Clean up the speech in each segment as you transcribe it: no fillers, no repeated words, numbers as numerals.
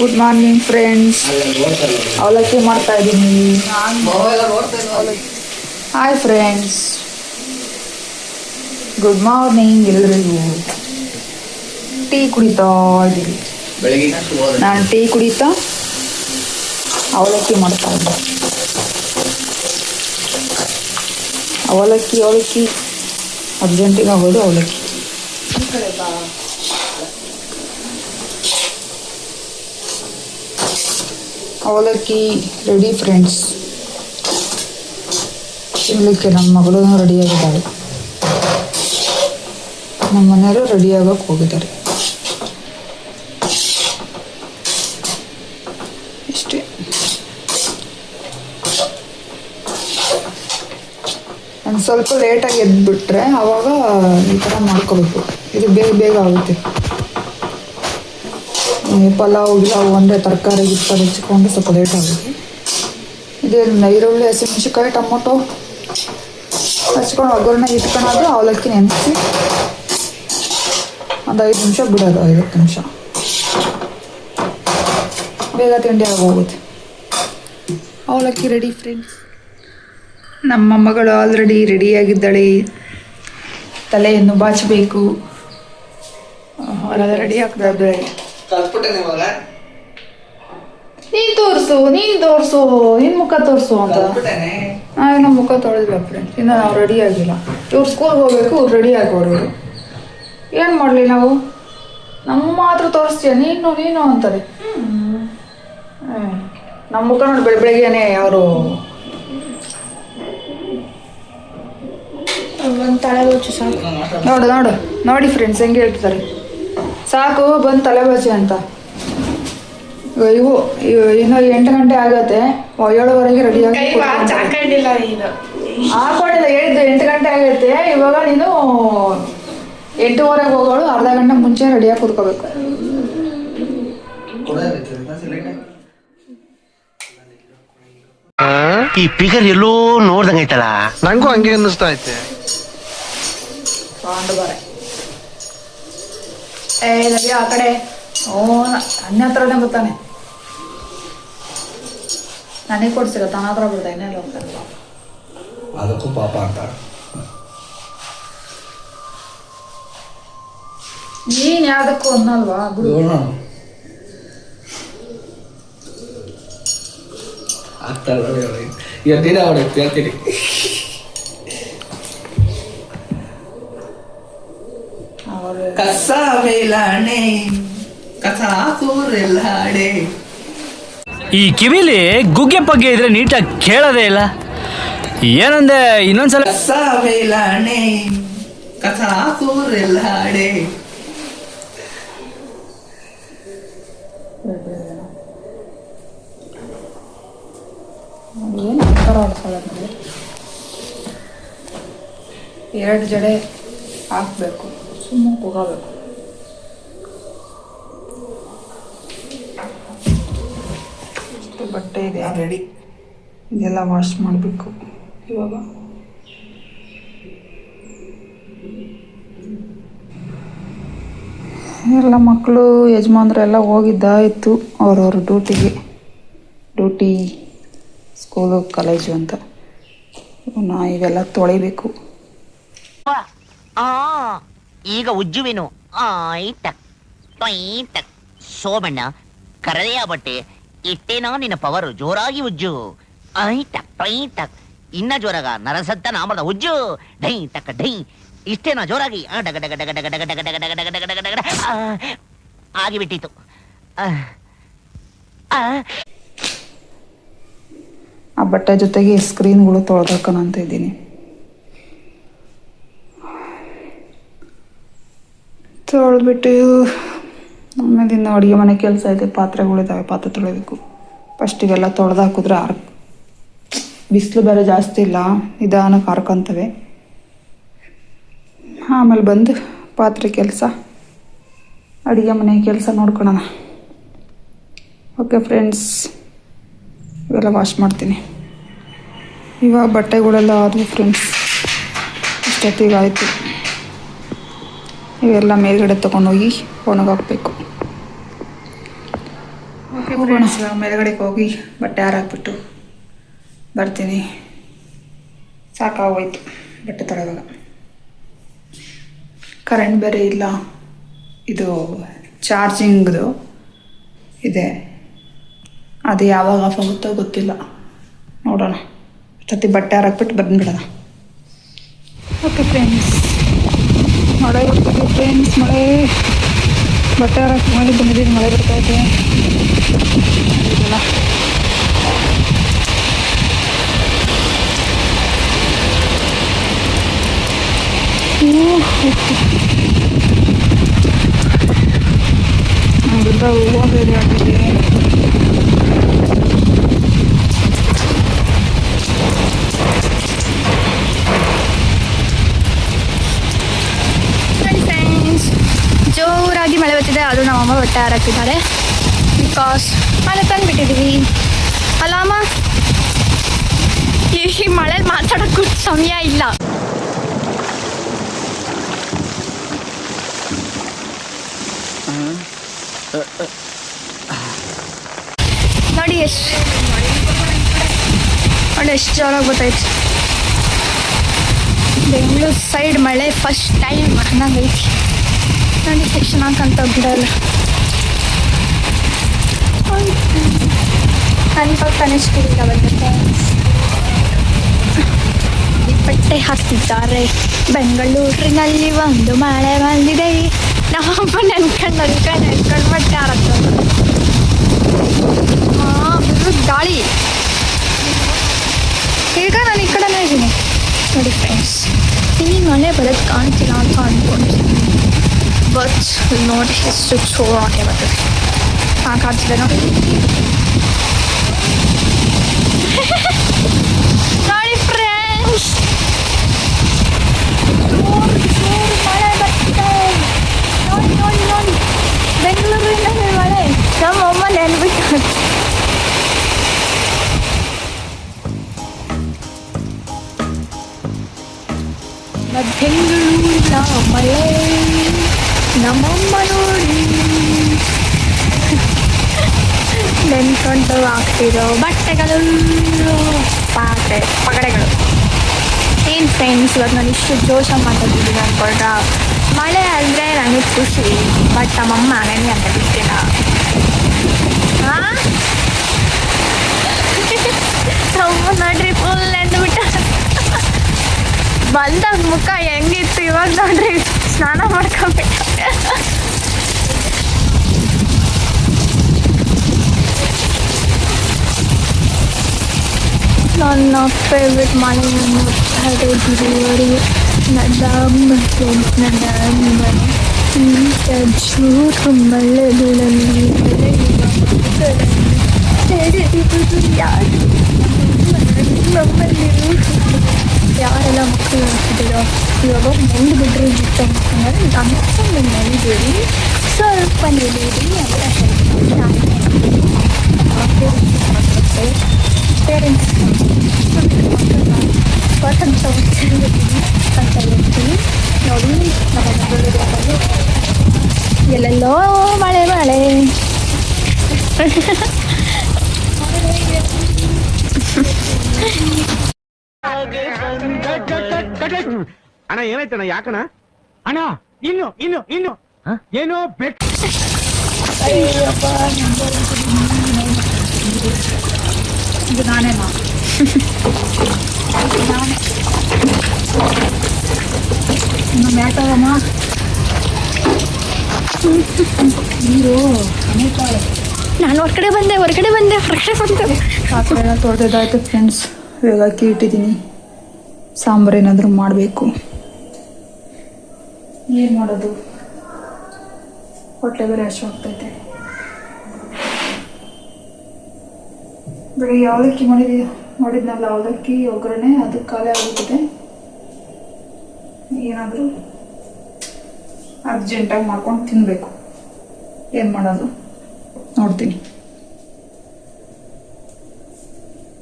Good morning friends. ಅವಲಕ್ಕಿ ಮಾಡ್ತಾ ಇದ್ದೀನಿ. ಹಾಯ್ ಫ್ರೆಂಡ್ಸ್, ಗುಡ್ ಮಾರ್ನಿಂಗ್ ಎಲ್ರಿಗೂ. ಟೀ ಕುಡಿತಾ ಇದ್ದೀನಿ. ನಾನು ಟೀ ಕುಡಿತಾ ಅವಲಕ್ಕಿ ಮಾಡ್ತಾ ಇದ್ದೆ. ಅವಲಕ್ಕಿ ಅರ್ಜೆಂಟಿಗೆ ಆಗೋದು ಅವಲಕ್ಕಿ. ಅವಲಕ್ಕಿ ರೆಡಿ ಫ್ರೆಂಡ್ಸ್. ತಿನ್ನಲಿಕ್ಕೆ ನಮ್ಮ ಮಗಳು ರೆಡಿಯಾಗಿದ್ದಾಳೆ, ನಮ್ಮ ಮನೆಯವರು ರೆಡಿಯಾಗೋಕೆ ಹೋಗಿದ್ದಾರೆ. ಇಷ್ಟೇ. ಒಂದು ಸ್ವಲ್ಪ ಲೇಟಾಗಿ ಎದ್ಬಿಟ್ರೆ ಆವಾಗ ಈ ಥರ ಮಾಡ್ಕೋಬೇಕು. ಇದು ಬೇಗ ಬೇಗ ಆಗುತ್ತೆ. ಪಲಾವ್ ಗಿಲಾವ್ ಅಂದರೆ ತರಕಾರಿ ಗಿರ್ಕಾರಿ ಹೆಚ್ಚಿಕೊಂಡು ಸ್ವಲ್ಪ ಲೇಟ್ ಆಗುತ್ತೆ. ಇದೇನು ಈರುಳ್ಳಿ, ಹಸಿಮೆಣಸಿನ್ಕಾಯಿ, ಟೊಮೊಟೊ ಹಚ್ಕೊಂಡು ಒಗ್ಗರಣೆ ಇಟ್ಕೊಳ್ಳೋದು, ಅವಲಕ್ಕಿ ನೆನೆಸಿ ಒಂದು 5 ನಿಮಿಷ ಬಿಡೋದು. 5 ನಿಮಿಷ ಬೇಗ ತಿಂಡಿ ಆಗೋಗುತ್ತೆ. ಅವಲಕ್ಕಿ ರೆಡಿ ಫ್ರೆಂಡ್ಸ್. ನಮ್ಮ ಮಗಳು ಆಲ್ರೆಡಿ ರೆಡಿಯಾಗಿದ್ದಾಳೆ. ತಲೆಯನ್ನು ಬಾಚಬೇಕು. ಅವರೆಲ್ಲ ರೆಡಿ ಆಗ್ತದೆ. ನೀನು ತೋರಿಸು ನಿನ್ನ ಮುಖ ತೋರಿಸು ಅಂತ. ನಾವೇನೋ ಮುಖ ತೊಳೆದ್ವಿ ಫ್ರೆಂಡ್ಸ್. ಇನ್ನು ನಾವು ರೆಡಿ ಆಗಿಲ್ಲ. ಇವ್ರು ಸ್ಕೂಲ್ಗೆ ಹೋಗ್ಬೇಕು, ಇವ್ರು ರೆಡಿ ಆಗೋರು. ಏನು ಮಾಡಲಿ ನಾವು? ನಮ್ಮ ಮಾತ್ರ ತೋರಿಸ್ತೀಯ ನೀನು ಅಂತಾರೆ. ನಮ್ಮ ಮುಖ ನೋಡಿ ಬೆಳಗ್ಗೆನೆ ಅವರು ನೋಡಿ ಫ್ರೆಂಡ್ಸ್ ಹೆಂಗೆ ಹೇಳ್ತಿದ್ದಾರೆ. ಸಾಕು ಬಂದು ತಲೆಬಾಚಿ ಅಂತ. ಇನ್ನು 8 ಗಂಟೆ ಆಗತ್ತೆ. 7:30 ರೆಡಿ ಹಾಕೊಂಡಿಲ್ಲ. ಹೇಳಿದ್ದು 8 ಗಂಟೆ ಆಗೈತೆ. ಇವಾಗ ನೀನು 8:30 ಹೋಗೋಳು. ಅರ್ಧ ಗಂಟೆ ಮುಂಚೆ ರೆಡಿಯಾಗಿ ಕೂತ್ಕೋಬೇಕು. ಈ ಪಿಗರ್ ಎಲ್ಲೋ ನೋಡ್ದಂಗೈತಲ್ಲ. ನಂಗೂ ಹಂಗೆ ಅನ್ನಿಸ್ತಾ ಐತೆ. ಆ ಕಡೆ ನನ್ನ ಹತ್ರನೇ ಬರ್ತಾನೆ. ನನಗೆ ಕೊಡ್ಸಿಲ್ಲ, ತನ್ನ ಹತ್ರ ಬಿಡ್ತಾ. ಇನ್ನೆಲ್ಲ ಹೋಗ್ತಾನೆ. ಅದಕ್ಕೂ ಪಾಪ ಅಂತ ನೀನ್ ಯಾವ್ದಕ್ಕೂ ಅನ್ನಲ್ವಾ? ಎದ್ದಿನ ಅವಡೈತಿ ಹೇಳ್ತೀನಿ. ಕಸ ಮೇಲಾಣೆ ಕಸ ಸೂರೆಲ್ಲಾಡೆ. ಈ ಕಿವಿಲಿ ಗುಗ್ಗೆ ಪಗ್ಗೆ ಇದ್ರೆ ನೀಟಾಗಿ ಕೇಳೋದೇ ಇಲ್ಲ. ಏನಂದೆ ಇನ್ನೊಂದ್ಸಲ? ಕಸ ಮೇಲಾಣೆ ಕಸ ಸೂರೆಲ್ಲಾಡೆ. ಏನು ಅಂತರ ಹೊಡ್ಕೊಳ್ಳೋದು. 2 ಜಡೆ ಹಾಕಬೇಕು, ಸುಮ್ಮನೆ ಕೂಗಬೇಕು. ಬಟ್ಟೆ ಇದೆ ರೆಡಿ. ಇದೆಲ್ಲ ವಾಶ್ ಮಾಡಬೇಕು ಇವಾಗ. ಎಲ್ಲ ಮಕ್ಕಳು ಯಜಮಾನ್ರು ಎಲ್ಲ ಹೋಗಿದ್ದಾಯಿತು ಅವ್ರವ್ರ ಡ್ಯೂಟಿ ಸ್ಕೂಲು ಕಾಲೇಜು ಅಂತ. ಇವೆಲ್ಲ ತೊಳಿಬೇಕು. ಈಗ ಉಜ್ಜುವಿನು ಸೋಮಣ್ಣ ಕರದೆಯ ಬಟ್ಟೆ ಇಟ್ಟೇನಾ ನಿನ್ನ ಪವರು. ಜೋರಾಗಿ ಉಜ್ಜು. ಟಕ್ ಇನ್ನ ಜೋರಾಗ ನರಸತ್ತ ನಾಮದ ಉಜ್ಜು. ಢೈ ಟಕ್ ಢೈ. ಇಷ್ಟೇನಾ ಜೋರಾಗಿ? ಡಗ ಡಗ ಡಗ ಡಗ ಡಗ ಡಗ ಡಗ ಡಗ ಡಗ ಡಗ ಡಗ ಡಗ ಆಗಿಬಿಟ್ಟಿತ್ತು. ಆ ಬಟ್ಟೆ ಜೊತೆಗೆ ಸ್ಕ್ರೀನ್ಗಳು ತೊಳೆದಾಕನಂತ ಇದ್ದೀನಿ. ತೊಳೆದ್ಬಿಟ್ಟು ಆಮೇಲೆ ಇನ್ನು ಅಡುಗೆ ಮನೆ ಕೆಲಸ ಇದೆ. ಪಾತ್ರೆಗಳಿದ್ದಾವೆ, ಪಾತ್ರೆ ತೊಳಿಬೇಕು. ಫಸ್ಟ್ ಇವೆಲ್ಲ ತೊಳೆದು ಹಾಕಿದ್ರೆ ಬಿಸಿಲು ಬೇರೆ ಜಾಸ್ತಿ ಇಲ್ಲ, ನಿಧಾನಕ್ಕೆ ಹಾರ್ಕೊಂತವೆ. ಆಮೇಲೆ ಬಂದು ಪಾತ್ರೆ ಕೆಲಸ, ಅಡುಗೆ ಮನೆ ಕೆಲಸ ನೋಡ್ಕೊಳ್ಳೋಣ. ಓಕೆ ಫ್ರೆಂಡ್ಸ್, ಇವೆಲ್ಲ ವಾಶ್ ಮಾಡ್ತೀನಿ. ಇವಾಗ ಬಟ್ಟೆಗಳೆಲ್ಲ ಆದವು ಫ್ರೆಂಡ್ಸ್. ಇಷ್ಟೊತ್ತಿಗೆ ಆಯಿತು. ಇವೆಲ್ಲ ಮೇಲ್ಗಡೆ ತೊಗೊಂಡೋಗಿ ಒಣಗಾಕಬೇಕು. ಓಕೆ ಫ್ರೆಂಡ್ಸ್, ಮೇಲ್ಗಡೆಗೆ ಹೋಗಿ ಬಟ್ಟೆ ಹಾರಾಕ್ಬಿಟ್ಟು ಬರ್ತೀನಿ. ಸಾಕಾಗೋಯ್ತು ಬಟ್ಟೆ ತೊಳೆವಾಗ. ಕರೆಂಟ್ ಬೇರೆ ಇಲ್ಲ, ಇದು ಚಾರ್ಜಿಂಗ್ದು ಇದೆ, ಅದು ಯಾವಾಗ ಆಫ್ ಆಗುತ್ತೋ ಗೊತ್ತಿಲ್ಲ. ನೋಡೋಣ, ಜೊತೆ ಬಟ್ಟೆ ಹಾರಾಕ್ಬಿಟ್ಟು ಬಂದ್ಬಿಡೋಣ. ಓಕೆ ಫ್ರೆಂಡ್ಸ್, ಮಳೆ ಬರ್ತಿದೆ ಫ್ರೆಂಡ್ಸ್, ಮಳೆ. ಬಟ್ಟೆ ಹಾರಾಕಿ ಮೇಲೆ ಬಂದಿದ್ದೀನಿ, ಮಳೆ ಬರ್ತಾಯಿದೆ. ನೋಡಿದ್ರೆ ಹೂವು ಬೇರೆ ಆಗಿದೆ. ಜೋರಾಗಿ ಮಳೆ ಬರ್ತಿದೆ, ಅದು ನಮ್ಮಮ್ಮ ಬಟ್ಟೆ ಹಾರಾಕಿದ್ದಾರೆ. ಬಿಕಾಸ್ ಮಳೆ ತಂದುಬಿಟ್ಟಿದ್ದೀವಿ ಅಲ್ಲ ಅಮ್ಮ. ಈ ಮಳೆ ಮಾತಾಡೋಕ್ಕೂ ಸಮಯ ಇಲ್ಲ. ನೋಡಿ ಎಷ್ಟು ಜೋರಾಗಿ ಗೊತ್ತಾಯ್ತು. ಬೆಂಗಳೂರು ಸೈಡ್ ಮಳೆ ಫಸ್ಟ್ ಟೈಮ್ ಅನ್ನಂಗೈತಿ. ನೋಡಿ ಸೆಕ್ಷನ್ ಹಾಕಂತ ಬಿಡಲ್ಲ. ನನಗೆ ಕನಿಷ್ಠಿಲ್ಲ ಬಂದಿದೆ. ಬಟ್ಟೆ ಹಾಕ್ತಿದ್ದಾರೆ. ಬೆಂಗಳೂರಿನಲ್ಲಿ ಒಂದು ಮಳೆ ಬಂದಿದೆ. ನಮ್ಮಮ್ಮ ನೆನ್ಕೊಂಡು ಬಟ್ಟೆ ಹಾರಾಕ್ತಾರೆ. ಗಾಳಿ. ಈಗ ನಾನು ಈ ಕಡೆನೇ ಇದ್ದೀನಿ ನೋಡಿ ಫ್ರೆಂಡ್ಸ್. ಇಲ್ಲಿ ಮಳೆ ಬರೋದು ಕಾಣ್ತಿಲ್ಲ ಅಂತ ಅಂದ್ಕೊಂಡಿದ್ದೀನಿ, ಬಟ್ ನೋಡಿ ಎಷ್ಟು ಜೋರಾಗಿ ಬರ್ತದೆ. ಕಾಣ್ತಿದೆ ನೋಡಿ. ನೋಡಿ ಫ್ರೆಂಡ್ಸ್, ಮಳೆ ಬರ್ತದೆ. ನೋಡಿ ನೋಡಿ ನೋಡಿ, ಬೆಂಗಳೂರಿಂದ ಮಳೆ. ನಮ್ಮಮ್ಮ ನೆನ್ಬಿಟ್ಟು ಬೆಂಗಳೂರಿನ ಮಳೆ ನಮ್ಮಮ್ಮ ನೋಡಿ ನೆನ್ಕೊಂಡು ಹಾಕ್ತಿರೋ ಬಟ್ಟೆಗಳು, ಪಗಡೆಗಳು. ಏನು ಫ್ರೆಂಡ್ಸ್, ಇವತ್ತು ನಾನು ಇಷ್ಟು ಜೋಶಾಗಿ ಮಾತಾಡ್ತಿದ್ದೀನಿ ಅಂದ್ಕೊಂಡ್ರ. ಮಳೆ ಅಂದರೆ ನನಗೆ ಖುಷಿ, ಬಟ್ ನಮ್ಮಮ್ಮ ನನಗೆ ಅಂತ ಬಿಟ್ಟಿಲ್ಲ. ಅಮ್ಮ ನೋಡ್ರಿ ಫುಲ್ ನೆಂದುಬಿಟ್ಟ. ಬಂದಾಗ ಮುಖ ಹೆಂಗಿತ್ತು, ಇವಾಗ ನೋಡ್ರಿ ಸ್ನಾನ ಮಾಡ್ಕೊಂಬಿಟ್ಟ. ನನ್ನ ಫೇವ್ರೆಟ್ ಮಳೆಯನ್ನು ತಡೆದಿರುವವರು ನನ್ನ ಜೂರು ಮಳೆಗಳಲ್ಲಿ ಯಾರೆಲ್ಲ ಮಕ್ಕಳು ಹಾಕಿದ್ದೀರೋ ಇವಾಗ ಮುಂದೆ ಬಿಟ್ಟರೆ ಇಷ್ಟ ಅಂತಂದರೆ ನಮ್ಮ ನೆನೆದಿರಿ, ಸ್ವಲ್ಪ ನೆನೆಯಿರಿ ಅಂತ ಪೇರೆಂಟ್ಸ್ ಸ್ವಾತಂತ್ರ್ಯ ಅಂತ ಹೇಳ್ತೀನಿ. ನೋಡಿ ನಮ್ಮ ಮಕ್ಕಳು ಎಲ್ಲೆಲ್ಲೋ ಮಳೆ ಮಳೆ. ಅಣ್ಣ ಏನಾಯ್ತಣ್ಣ? ಯಾಕಣ್ಣ ಅಣ್ಣ? ಇನ್ನು ಇನ್ನು ಇನ್ನು ಏನೋ ಬೆಟ್. ಇದು ನಾನೇನಾ? ಇನ್ನು ಮ್ಯಾಟವಮ್ಮ ನೀರು ನಾನು ಹೊರಗಡೆ ಬಂದೆ ಪಾತ್ರೆ ಎಲ್ಲ ತೊಳೆದಾಯ್ತು ಫ್ರೆಂಡ್ಸ್. ಇವಾಗ ಅಕ್ಕಿ ಇಟ್ಟಿದ್ದೀನಿ, ಸಾಂಬಾರು ಏನಾದರೂ ಮಾಡಬೇಕು. ಏನು ಮಾಡೋದು, ಹೊಟ್ಟೆ ಬೇರೆ ಅಷ್ಟು ಹೋಗ್ತೈತೆ. ಬೆಳಿಗ್ಗೆ ಅವಲಕ್ಕಿ ಮಾಡಿದ್ನಲ್ಲ, ಅವಲಕ್ಕಿ ಒಗ್ಗರಣೆ ಅದು ಖಾಲಿ ಆಗುತ್ತದೆ. ಏನಾದರೂ ಅರ್ಜೆಂಟಾಗಿ ಮಾಡ್ಕೊಂಡು ತಿನ್ನಬೇಕು. ಏನು ಮಾಡೋದು ನೋಡ್ತೀನಿ.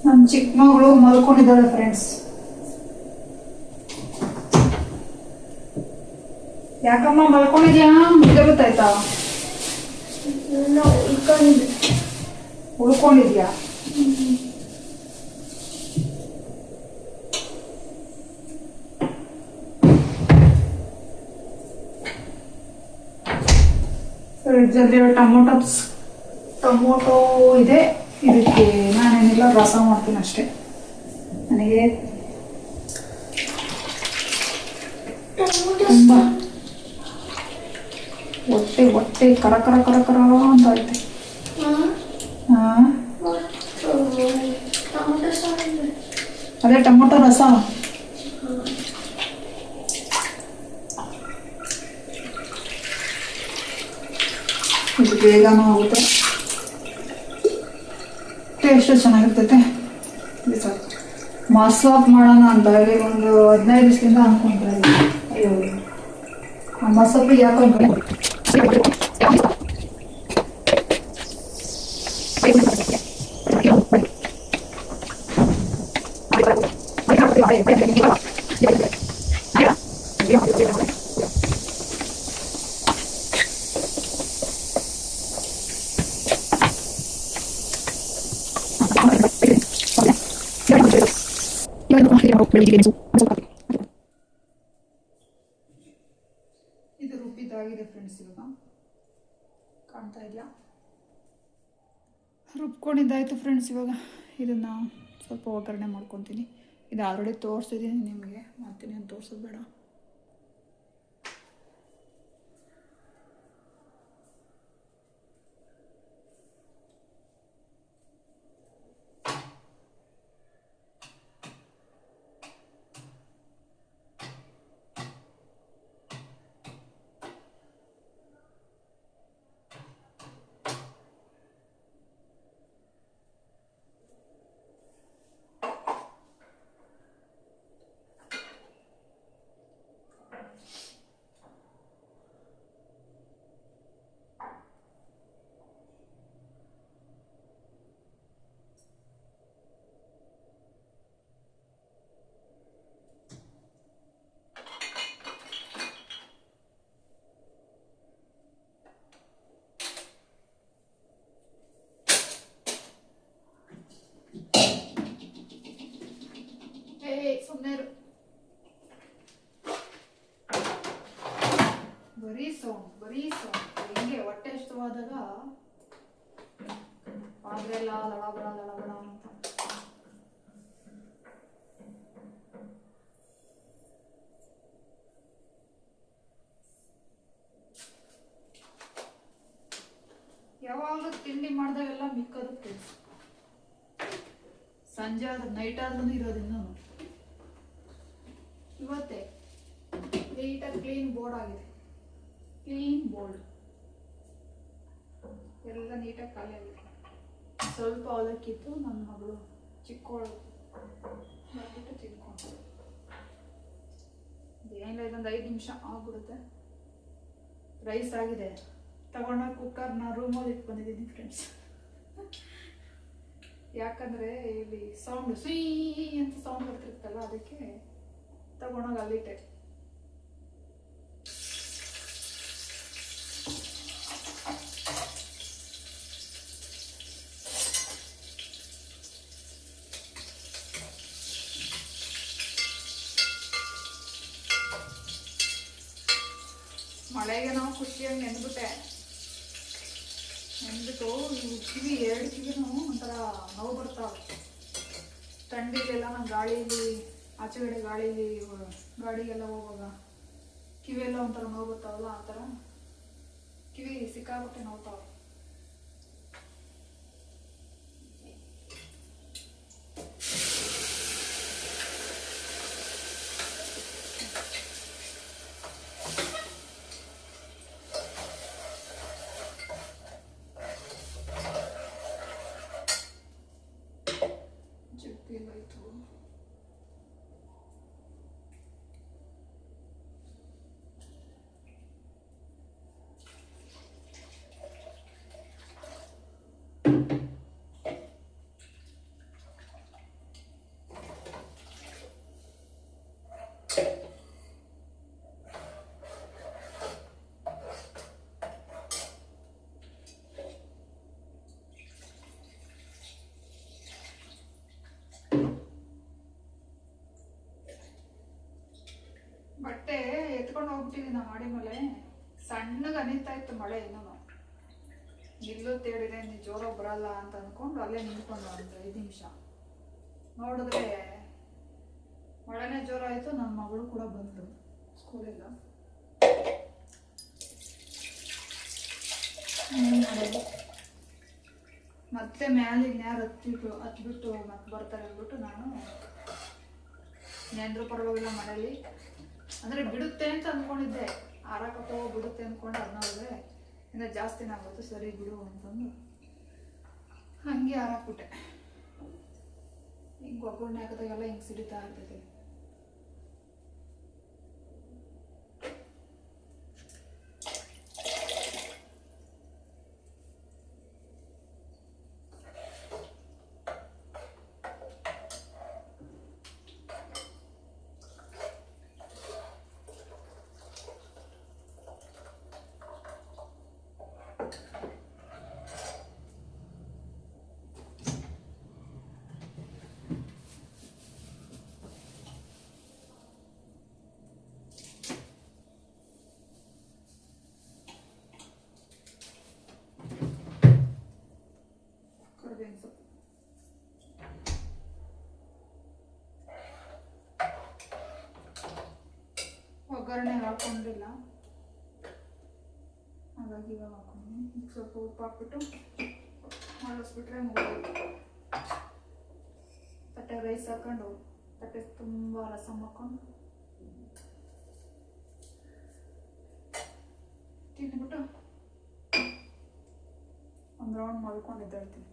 ನನ್ನ ಚಿಕ್ಕ ಮಗಳು ಮಲ್ಕೊಂಡಿದ್ದಾಳೆ ಫ್ರೆಂಡ್ಸ್. ಯಾಕಮ್ಮ ಮಲ್ಕೊಂಡಿದ್ಯಾ? ನಿದ್ದೆ ಗೊತ್ತಾಯ್ತಾ? ಉಳ್ಕೊಂಡಿದ್ಯಾ? ಫ್ರಿಡ್ಜಲ್ಲಿ ಟೊಮೊಟೊ ಇದೆ. ಇದಕ್ಕೆ ನಾನೇನಿಲ್ಲ, ರಸ ಮಾಡ್ತೀನಿ ಅಷ್ಟೇ. ನನಗೆ ತುಂಬ ಹೊಟ್ಟೆ ಕರ ಕರ ಕರ ಕರ ಅಂತ ಐತೆ. ಹಾಂ, ಅದೇ ಟೊಮೊಟೊ ರಸ. ಇದು ಬೇಗನೂ ಆಗುತ್ತೆ, ಟೇಸ್ಟು ಚೆನ್ನಾಗಿರ್ತೈತೆ. ಮಸಾಪ್ ಮಾಡೋಣ ಅಂತ ಹೇಳಿ ಒಂದು 15 ದಿವಸದಿಂದ ಅನ್ಕೊಂಡ್ರೆ, ಅಯ್ಯೋ ಆ ಮಸಾಪಿಗೆ ಯಾಕೆ ಇದು ರುಬ್ಬಿದ್ದಾಗಿದೆ ಫ್ರೆಂಡ್ಸ್. ಇವಾಗ ಕಾಣ್ತಾ ಇದೆಯಾ? ರುಬ್ಕೊಂಡಿದ್ದಾಯ್ತು ಫ್ರೆಂಡ್ಸ್. ಇವಾಗ ಇದನ್ನು ಸ್ವಲ್ಪ ಒಗ್ಗರಣೆ ಮಾಡ್ಕೊತೀನಿ. ಇದು ಆಲ್ರೆಡಿ ತೋರಿಸಿದ್ದೀನಿ ನಿಮಗೆ, ಮಾಡ್ತೀನಿ ಅಂತ ತೋರಿಸೋದು ಬೇಡ. ಸುಮ್ಮನೆ ಬರೀ ಸೌಂಡ್ ಹಿಂಗೆ ಹೊಟ್ಟೆ ಇಷ್ಟವಾದಾಗ ಪಾತ್ರೆ ಎಲ್ಲ ಲಡಬಡ ಅಂತ. ಯಾವಾಗಲೂ ತಿಂಡಿ ಮಾಡಿದಾಗೆಲ್ಲ ಮಿಕ್ಕದು ಸಂಜೆ ಆದ್ರೆ ನೈಟ್ ಆದ್ರೂ ಇರೋದಿನ್ನ. ಇವತ್ತೇ ನೀಟಾಗಿ ಕ್ಲೀನ್ ಬೋರ್ಡ್ ಆಗಿದೆ, ಕ್ಲೀನ್ ಬೋರ್ಡ್ ಎಲ್ಲ ನೀಟಾಗಿ ಖಾಲಿ ಆಗಿದೆ. ಸ್ವಲ್ಪ ಅವಲಕ್ಕಿತ್ತು, ನನ್ನ ಮಗಳು ಚಿಕ್ಕವಳು ಮಾಡಿಬಿಟ್ಟು ತಿನ್ಕೊಂಡು. ಏನಿಲ್ಲ, ಇದೊಂದು 5 ನಿಮಿಷ ಆಗ್ಬಿಡುತ್ತೆ. ರೈಸ್ ಆಗಿದೆ, ತಗೊಂಡೋಗಿ ಕುಕ್ಕರ್ನ ರೂಮಲ್ಲಿ ಇಟ್ಟು ಬಂದಿದ್ದೀನಿ ಫ್ರೆಂಡ್ಸ್. ಯಾಕಂದರೆ ಇಲ್ಲಿ ಸೌಂಡ್ ಸುಯ್ ಅಂತ ಸೌಂಡ್ ಬರ್ತಿರ್ತಲ್ಲ, ಅದಕ್ಕೆ ತಗೊಂಡೋಗಿ ಅಲ್ಲಿಟ್ಟೆ. ಮಳೆಗೆ ನಾವು ಖುಷಿಯಾಗಿ ನೆನ್ಬಿಟ್ಟು ಇವು ಕಿವಿ 2 ಕಿವಿನೂ ಒಂಥರ ನೋವು ಬರ್ತಾವೆ. ಥಂಡಿಗೆಲ್ಲ ನಾವು ಗಾಳೀಲಿ ಆಚೆಗಡೆ ಗಾಡಿಗೆಲ್ಲ ಹೋಗುವಾಗ ಕಿವಿಯೆಲ್ಲ ಒಂಥರ ನೋವು ಬರ್ತಾವಲ್ಲ, ಆ ಥರ ಕಿವಿ ಸಿಕ್ಕಾಬಿಟ್ಟೆ ನೋಡ್ತಾವೆ. ಜಗ್ಗಿಲ್ಲಾಯ್ತು. ಬಿಟ್ಟಿದ್ದೀನಿ ಮಾಡಿ ಮೇಲೆ ಸಣ್ಣಗೆ ಅನಿತಾ ಇತ್ತು ಮಳೆ ಇನ್ನೂ ನಿಲ್ಲೋ ತೇಳಿದೆ ನೀ ಜೋರಾಗಿ ಬರಲ್ಲ ಅಂತ ಅಂದ್ಕೊಂಡು ಅಲ್ಲೇ ನಿಂತ್ಕೊಂಡು ಒಂದು 5 ನಿಮಿಷ ನೋಡಿದ್ರೆ ಮಳೆನೇ ಜೋರಾಯಿತು. ನನ್ನ ಮಗಳು ಕೂಡ ಬಂತು ಸ್ಕೂಲಿಂದ. ಮತ್ತೆ ಮ್ಯಾಲಿನ ಯಾರು ಹತ್ಬಿಟ್ಟು ಮತ್ತೆ ಬರ್ತಾರೆ ಅಂದ್ಬಿಟ್ಟು ನಾನು ನೆಂದ್ರು ಪರವಾಗಿಲ್ಲ ಮನೇಲಿ ಅಂದರೆ ಬಿಡುತ್ತೆ ಅಂತ ಅಂದ್ಕೊಂಡಿದ್ದೆ. ಆರಾಕತ್ತೋ ಬಿಡುತ್ತೆ ಅಂದ್ಕೊಂಡು ಅದನ್ನ ಹೋದ್ರೆ ಇನ್ನು ಜಾಸ್ತಿನೇ ಆಗುತ್ತೆ, ಸರಿ ಬಿಡು ಅಂತಂದು ಹಂಗೆ ಹಾರಾಕ್ಬಿಟ್ಟೆ. ಹಿಂಗೆ ಒಗ್ಗರಣೆ ಹಾಕಿದಾಗೆಲ್ಲ ಹಿಂಗೆ ಸಿಡಿತಾ ಇರ್ತೈತೆ. ಒಗ್ಗರಣೆ ಹಾಕೊಂಡಿಲ್ಲ, ಹಾಗಾಗಿ ಇವಾಗ ಹಾಕೊಂಡು ಸ್ವಲ್ಪ ಉಪ್ಪು ಹಾಕ್ಬಿಟ್ಟು ಮಾಡಿಸ್ಬಿಟ್ರೆ ಮುಗಿದೋಯ್ತು. ತಟ್ಟೆ ರೈಸ್ ಹಾಕೊಂಡು ತಟ್ಟೆ ತುಂಬ ರಸಮ್ ಹಾಕೊಂಡು ತಿಂದ್ಬಿಟ್ಟು ಒಂದು ರೌಂಡ್ ಮಲ್ಕೊಂಡಿದ್ದಾಳ್ತೀನಿ.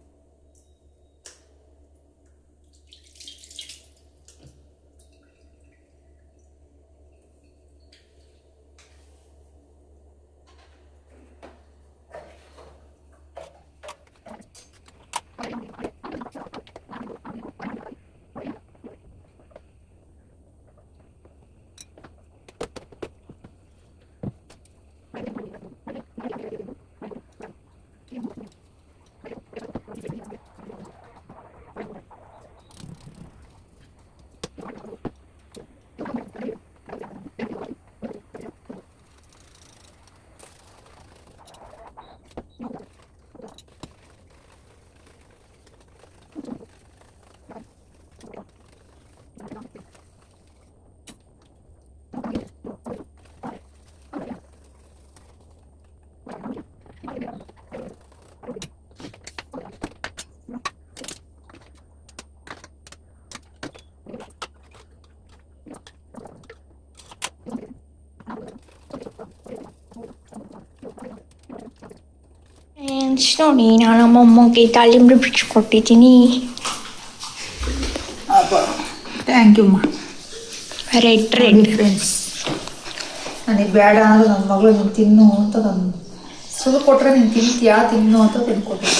ನೋಡಿ ನಾನು ನಮ್ಮಮ್ಮಗೆ ದಾಳಿಂಬೆ ಬಿಚ್ಚಿಕೊಟ್ಟಿದ್ದೀನಿ. ಥ್ಯಾಂಕ್ ಯು ಅಮ್ಮ. ರೆಡ್ ಫ್ರೆಂಡ್ಸ್, ನನಗೆ ಬೇಡ ಅಂದ್ರೆ ನನ್ನ ಮಗಳು ನೀನು ತಿನ್ನು ಅಂತ ನಾನು ಸುಳ್ಳು ಕೊಟ್ಟರೆ ನೀನು ತಿನ್ನು ಅಂತ ತಿನ್ಕೊಟ್ಟೆ.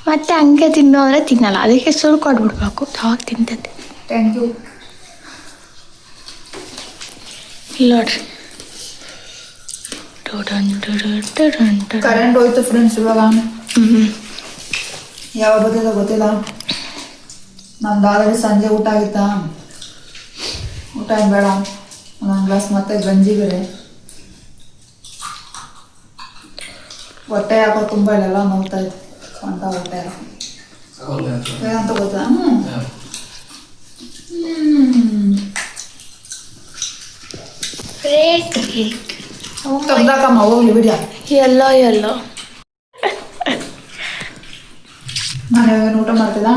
ಮತ್ತೆ ಹಂಗೆ ತಿನ್ನು ಅಂದರೆ ತಿನ್ನಲ್ಲ, ಅದಕ್ಕೆ ಸುಳ್ಳು ಕೊಟ್ಬಿಡ್ಬೇಕು, ಅವಾಗ ತಿಂತದೆ. Thank you. ನೋಡ್ರಿ ಕರೆಂಟ್ ಹೋಯ್ತು ಫ್ರೆಂಡ್ಸ್. ಇವಾಗ ಯಾವ ಬರ್ತದ ಗೊತ್ತಿಲ್ಲ. ನಮ್ದು ಆಲ್ರೆಡಿ ಸಂಜೆ ಊಟ ಆಗಿತ್ತಾ, ಊಟ ಏನು ಬೇಡ, ಒಂದೊಂದು ಗ್ಲಾಸ್ ಮತ್ತೆ ಗಂಜಿ ಬೇರೆ. ಹೊಟ್ಟೆ ಯಾಕೋ ತುಂಬ ಇಲ್ಲೆಲ್ಲ ನೋಡ್ತಾ ಇತ್ತು ಅಂತ ಹೊಟ್ಟೆ ಏನಂತ ಗೊತ್ತಾ? ತೆಗ್ದಾಕಮ್ಮ ಹೋಗ್ಲಿ ಬಿಡಿ. ಎಲ್ಲ ನಾನು ಇವಾಗ ಊಟ ಮಾಡ್ತಿದ್ದ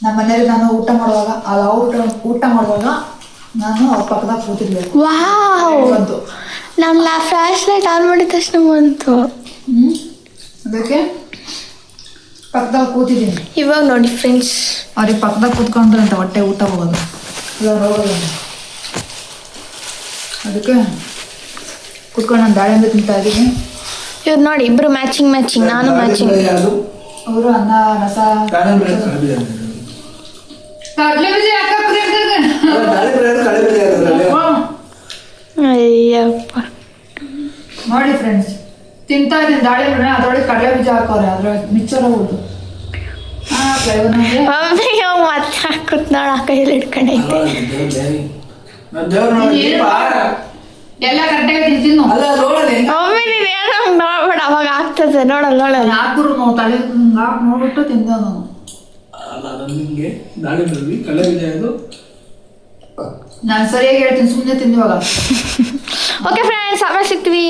ನಮ್ಮ ಮನೇಲಿ ನಾನು ಊಟ ಮಾಡುವಾಗ ಅವ್ರು ಊಟ ಮಾಡುವಾಗ ನಾನು ಅವ್ರ ಪಕ್ಕದಾಗ ಕೂತಿರ್ಬೇಕು. ವಾವ್, ನಮ್ಮ ಫ್ಲಾಶ್ ಲೈಟ್ ಆನ್ ಮಾಡಿದ ತಕ್ಷಣ ಬಂತು. ಅದಕ್ಕೆ ಪಕ್ಕದಾಗ ಕೂತಿದ್ದೀನಿ. ಇವಾಗ ನೋಡಿ ಫ್ರೆಂಡ್ಸ್, ಅವ್ರಿಗೆ ಪಕ್ಕದಾಗ ಕೂತ್ಕೊಂಡ್ರೆ ಅಂತ ಹೊಟ್ಟೆ ಊಟ ಹೋಗೋದು ಇವಾಗ ಹೋಗೋದು. ಅದಕ್ಕೆ ಕೂತ್ಕೊಂಡು ನಾನು ದಾಳಿಂಬೆ ತಿಂತಾ ಇದ್ದೀನಿ. ಇವ್ರು ನೋಡಿ ಇಬ್ರು ಮ್ಯಾಚಿಂಗ್, ನಾನು ಮ್ಯಾಚಿಂಗ್. ಅವರು ಅನ್ನ ರಸ ಕಡಲೆ ಬೀಜ ಅಯ್ಯಪ್ಪ. ನೋಡಿ ಫ್ರೆಂಡ್ಸ್, ತಿಂತಾ ಇದ್ದೀನಿ ದಾಳಿಂಬೆ, ಅದ್ರೊಳಗೆ ಕಡಲೆ ಬೀಜ ಹಾಕೋರೆ, ಅದ್ರೊಳಗೆ ಮಿಕ್ಸರ್ ಹೋಗುದು. ಮಮ್ಮಿ ಮತ್ತೆ ಹಾಕುತ್ ನೋಡ, ಕೈಯಲ್ಲಿ ಹಿಡ್ಕೊಂಡೈತೆ. ಎಲ್ಲ ಕರೆಕ್ಟಾಗಿ ತಿನ್ನು. ಅಲ್ಲ ನೋಡಲಿ ಒಮ್ಮೆ ನೀನು ಏನೋ ನೋಡ್ಬೇಡ, ಅವಾಗ ಆಗ್ತದೆ. ನೋಡಲ್ಲ ಹಾಕಿದ್ರು ನಾವು ತಲೆ ಹಾಕಿ ನೋಡ್ಬಿಟ್ಟು ತಿಂದ ನಾನು. ನಾನು ನಿಮ್ಗೆ ನಾಡಿನಲ್ಲಿ ಕಳೆದಿದೆ ಅದು. ನಾನು ಸರಿಯಾಗಿ ಹೇಳ್ತೀನಿ, ಸುಮ್ಮನೆ ತಿಂದಿವಾಗ. ಓಕೆ ಫ್ರೆಂಡ್ಸ್, ಆಮೇಲೆ ಸಿಗ್ತೀವಿ.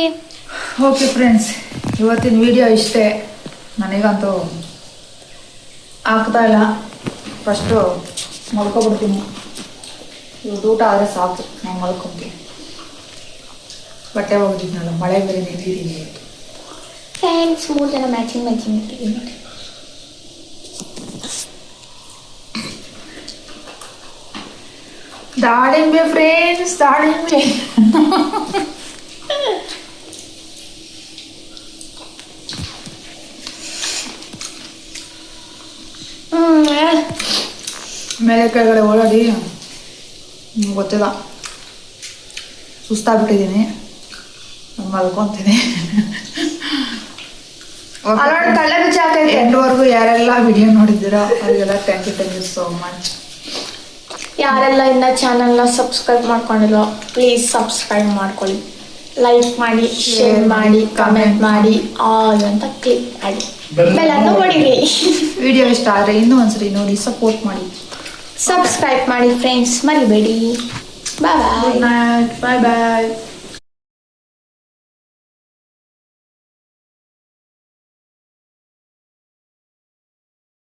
ಓಕೆ ಫ್ರೆಂಡ್ಸ್, ಇವತ್ತಿನ ವಿಡಿಯೋ ಇಷ್ಟೇ. ನನಗಂತೂ ಆಗ್ತಾ ಇಲ್ಲ. ಫಸ್ಟು ಮಲ್ಕೊಬಿಡ್ತೀನಿ. ಇವತ್ತು ಊಟ ಆದರೆ ಸಾಕು, ನಾನು ಮಲ್ಕೊತೀನಿ. ಬಟ್ಟೆ ಹೋಗಿದ್ನಲ್ಲ, ಮಳೆ ಬೇರೆ ನಿಂತಿದ್ದೀನಿ. ಫ್ರೆಂಡ್ಸ್ 3 ಜನ ಮ್ಯಾಚಿಂಗ್ ಇಟ್ಟಿದ್ದೀನಿ ನೋಡಿ. ದಾಳಿಂಬೆ ಫ್ರೆಂಡ್ಸ್, ದಾಳಿಂಬೆ. ಮೇಲೆ ಕೆಳಗಡೆ ಓಡಾಡಿ ಗೊತ್ತಿಲ್ಲ, ಸುಸ್ತಾಗ್ಬಿಟ್ಟಿದ್ದೀನಿ. ಮಲ್ಕೊತೀನಿ. ಕಳ್ಳೆ ಬೀಜ ಹಾಕೈತೆ. ಎಂಟುವರೆಗೂ ಯಾರೆಲ್ಲ ವಿಡಿಯೋ ನೋಡಿದ್ದೀರಾ ಅವರಿಗೆಲ್ಲ ಥ್ಯಾಂಕ್ ಯು ಸೋ ಮಚ್. ಯಾರೆಲ್ಲ ಇನ್ನ ಚಾನಲ್ನ ಸಬ್ಸ್ಕ್ರೈಬ್ ಮಾಡ್ಕೊಂಡಿಲ್ಲ, ಪ್ಲೀಸ್ ಸಬ್ಸ್ಕ್ರೈಬ್ ಮಾಡ್ಕೊಳ್ಳಿ. ಲೈಕ್ ಮಾಡಿ, ಶೇರ್ ಮಾಡಿ, ಕಮೆಂಟ್ ಮಾಡಿ, ಆಲ್ ಅಂತ ಕ್ಲಿಕ್ ಮಾಡಿ, ಬೆಲ್ಲನ್ನು ಹೊಡಿರಿ. ವಿಡಿಯೋ ಇಷ್ಟ ಆದರೆ ಇನ್ನೂ ಒಂದ್ಸರಿ ನೋಡಿ ಸಪೋರ್ಟ್ ಮಾಡಿ. ಸಬ್ಸ್ಕ್ರೈಬ್ ಮಾಡಿ ಫ್ರೆಂಡ್ಸ್, ಮರಿಬೇಡಿ. ಬಾಯ್ ಬಾಯ್. ಗುಡ್ ನೈಟ್, ಬಾಯ್ ಬಾಯ್.